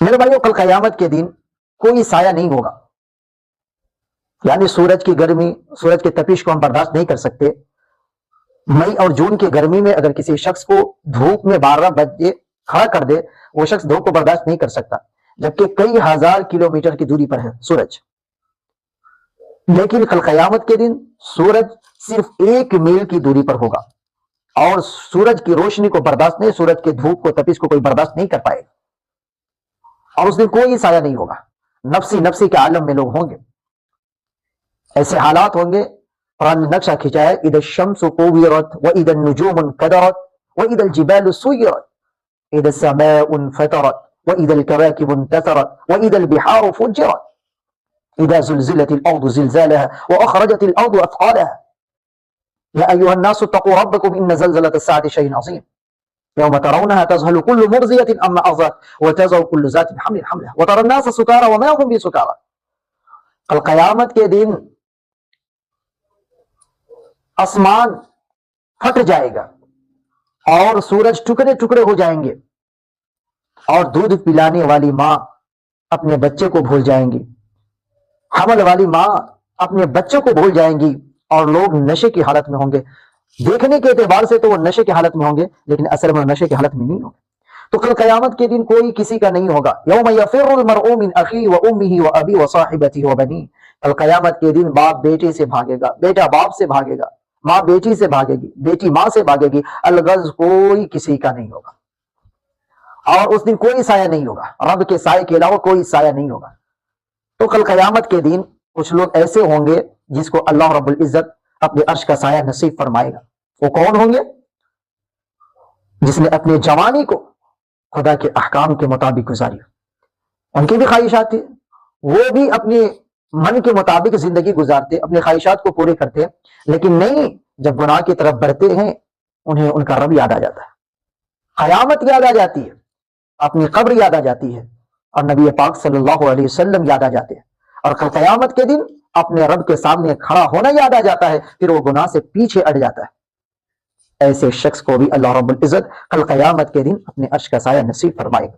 میرے بھائیو، کل قیامت کے دن کوئی سایہ نہیں ہوگا، یعنی سورج کی گرمی، سورج کی تپش کو ہم برداشت نہیں کر سکتے۔ مئی اور جون کی گرمی میں اگر کسی شخص کو دھوپ میں 12 بجے کھڑا کر دے، وہ شخص دھوپ کو برداشت نہیں کر سکتا، جبکہ کئی ہزار کلومیٹر کی دوری پر ہے سورج۔ لیکن کل قیامت کے دن سورج صرف 1 میل کی دوری پر ہوگا، اور سورج کی روشنی کو برداشت نہیں، سورج کے دھوپ کو، تپش کو کوئی برداشت نہیں کر پائے، اور اس دن کوئی سایہ نہیں ہوگا۔ نفسی نفسی کے عالم میں لوگ ہوں گے، ایسے حالات ہوں گے۔ قرآن نے نقشہ کھینچا ہے، اذا الشمس كورت واذا النجوم انكدرت واذا الجبال سيرت اذا السماء انفطرت واذا الكواكب انتثرت واذا البحار فجرت اذا زلزلت الارض زلزالها واخرجت الارض اثقالها يا ايها الناس اتقوا ربكم ان زلزلة الساعة شيء عظيم يوم ترونها تذهل كل مرضية عما ارضعت وتضع كل ذات حمل حملها وترى الناس سكارى وما هم بسكارى۔ کل قیامت کے دن آسمان پھٹ جائے گا اور سورج ٹکڑے ٹکڑے ہو جائیں گے، اور دودھ پلانے والی ماں اپنے بچے کو بھول جائیں گی، حمل والی ماں اپنے بچوں کو بھول جائیں گی، اور لوگ نشے کی حالت میں ہوں گے۔ دیکھنے کے اعتبار سے تو وہ نشے کی حالت میں ہوں گے، لیکن اصل میں نشے کی حالت میں نہیں ہوں گے۔ تو کل قیامت کے دن کوئی کسی کا نہیں ہوگا۔ یوم یفر المرء من اخیہ وامہ وابی وصاحبتہ وبنیہ، کل قیامت کے دن باپ بیٹے سے بھاگے گا، بیٹا باپ سے بھاگے گا، ماں بیٹی سے بھاگے گی، بیٹی ماں سے بھاگے گی، الغرض کوئی کسی کا نہیں ہوگا، اور اس دن کوئی سایہ نہیں ہوگا، رب کے سائے کے علاوہ کوئی سایہ نہیں ہوگا۔ تو کل قیامت کے دن کچھ لوگ ایسے ہوں گے جس کو اللہ رب العزت اپنے عرش کا سایہ نصیب فرمائے گا۔ وہ کون ہوں گے؟ جس نے اپنے جوانی کو خدا کے احکام کے مطابق گزاری، ان کی بھی خواہشات تھی، وہ بھی اپنے من کے مطابق زندگی گزارتے، اپنی خواہشات کو پورے کرتے، لیکن نہیں، جب گناہ کی طرف بڑھتے ہیں انہیں ان کا رب یاد آ جاتا ہے، قیامت یاد آ جاتی ہے، اپنی قبر یاد آ جاتی ہے، اور نبی پاک صلی اللہ علیہ وسلم یاد آ جاتے ہیں، اور کل قیامت کے دن اپنے رب کے سامنے کھڑا ہونا یاد آ جاتا ہے، پھر وہ گناہ سے پیچھے ہٹ جاتا ہے۔ ایسے شخص کو بھی اللہ رب العزت کل قیامت کے دن اپنے عرش کا سایہ نصیب فرمائے گا۔